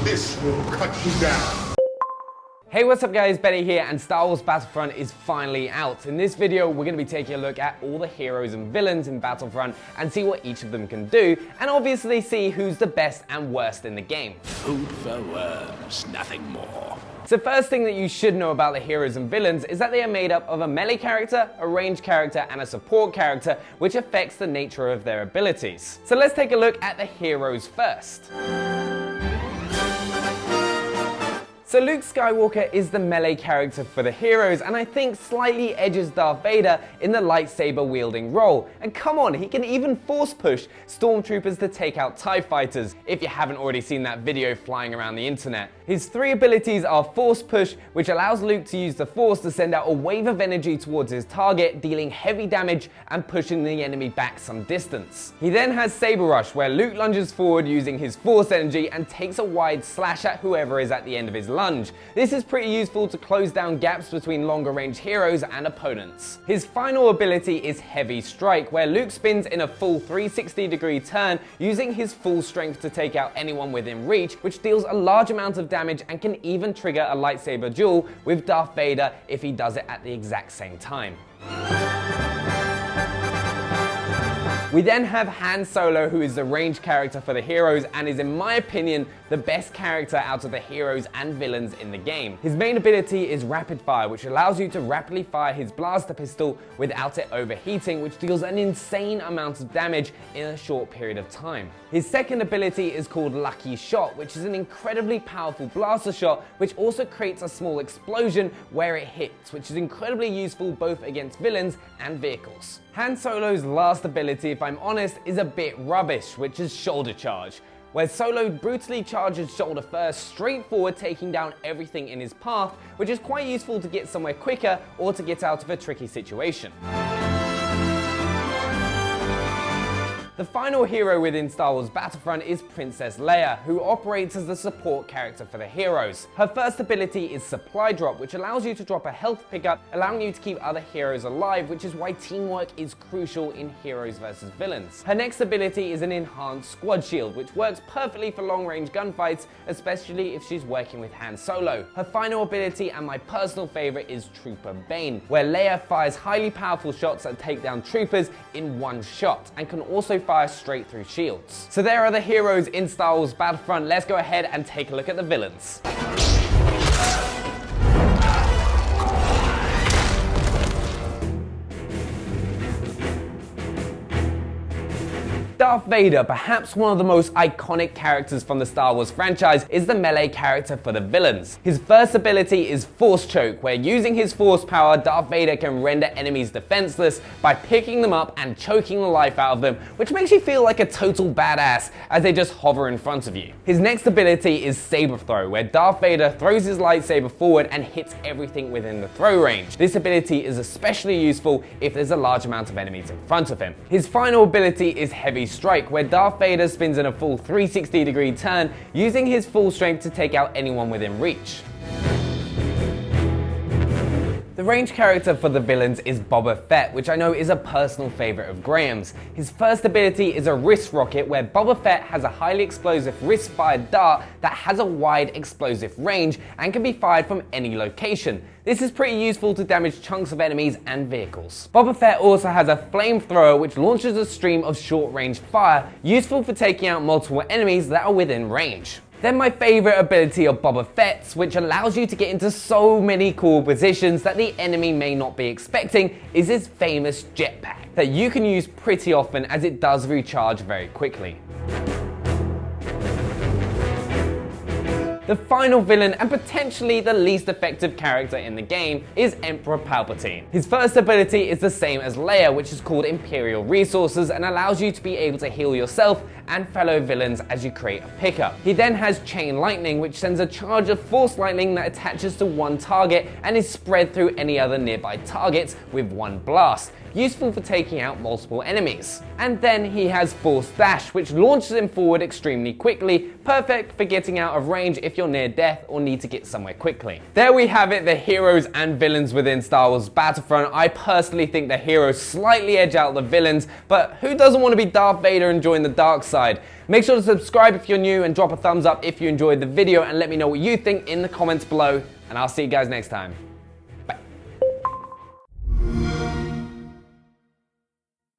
This will cut you down. Hey, what's up guys, Benny here, and Star Wars Battlefront is finally out. In this video, we're going to be taking a look at all the heroes and villains in Battlefront and see what each of them can do, and obviously see who's the best and worst in the game. Food for worms, nothing more. So first thing that you should know about the heroes and villains is that they are made up of a melee character, a ranged character, and a support character, which affects the nature of their abilities. So let's take a look at the heroes first. So Luke Skywalker is the melee character for the heroes, and I think slightly edges Darth Vader in the lightsaber wielding role. And come on, he can even force push stormtroopers to take out TIE fighters, if you haven't already seen that video flying around the internet. His three abilities are force push, which allows Luke to use the force to send out a wave of energy towards his target, dealing heavy damage and pushing the enemy back some distance. He then has Saber Rush, where Luke lunges forward using his force energy and takes a wide slash at whoever is at the end of his lunge. This is pretty useful to close down gaps between longer range heroes and opponents. His final ability is Heavy Strike, where Luke spins in a full 360-degree turn using his full strength to take out anyone within reach, which deals a large amount of damage and can even trigger a lightsaber duel with Darth Vader if he does it at the exact same time. We then have Han Solo, who is the ranged character for the heroes and is, in my opinion, the best character out of the heroes and villains in the game. His main ability is Rapid Fire, which allows you to rapidly fire his blaster pistol without it overheating, which deals an insane amount of damage in a short period of time. His second ability is called Lucky Shot, which is an incredibly powerful blaster shot, which also creates a small explosion where it hits, which is incredibly useful both against villains and vehicles. Han Solo's last ability, if I'm honest, is a bit rubbish, which is Shoulder Charge, where Solo brutally charges shoulder first, straight forward, taking down everything in his path, which is quite useful to get somewhere quicker or to get out of a tricky situation. The final hero within Star Wars Battlefront is Princess Leia, who operates as the support character for the heroes. Her first ability is Supply Drop, which allows you to drop a health pickup, allowing you to keep other heroes alive, which is why teamwork is crucial in heroes versus villains. Her next ability is an Enhanced Squad Shield, which works perfectly for long-range gunfights, especially if she's working with Han Solo. Her final ability, and my personal favorite, is Trooper Bane, where Leia fires highly powerful shots that take down troopers in one shot, and can also fire straight through shields. So there are the heroes in Star Wars Battlefront. Let's go ahead and take a look at the villains. Darth Vader, perhaps one of the most iconic characters from the Star Wars franchise, is the melee character for the villains. His first ability is Force Choke, where using his force power, Darth Vader can render enemies defenseless by picking them up and choking the life out of them, which makes you feel like a total badass as they just hover in front of you. His next ability is Saber Throw, where Darth Vader throws his lightsaber forward and hits everything within the throw range. This ability is especially useful if there's a large amount of enemies in front of him. His final ability is Heavy Strike, where Darth Vader spins in a full 360-degree turn, using his full strength to take out anyone within reach. The ranged character for the villains is Boba Fett, which I know is a personal favorite of Graeme's. His first ability is a wrist rocket, where Boba Fett has a highly explosive wrist-fired dart that has a wide explosive range and can be fired from any location. This is pretty useful to damage chunks of enemies and vehicles. Boba Fett also has a flamethrower, which launches a stream of short-range fire, useful for taking out multiple enemies that are within range. Then my favorite ability of Boba Fett's, which allows you to get into so many cool positions that the enemy may not be expecting, is his famous jetpack that you can use pretty often as it does recharge very quickly. The final villain, and potentially the least effective character in the game, is Emperor Palpatine. His first ability is the same as Leia, which is called Imperial Resources, and allows you to be able to heal yourself and fellow villains as you create a pickup. He then has Chain Lightning, which sends a charge of Force Lightning that attaches to one target and is spread through any other nearby targets with one blast. useful for taking out multiple enemies. And then he has Force Dash, which launches him forward extremely quickly, perfect for getting out of range if you're near death or need to get somewhere quickly. There we have it, the heroes and villains within Star Wars Battlefront. I personally think the heroes slightly edge out the villains, but who doesn't want to be Darth Vader and join the dark side? Make sure to subscribe if you're new and drop a thumbs up if you enjoyed the video, and let me know what you think in the comments below, and I'll see you guys next time.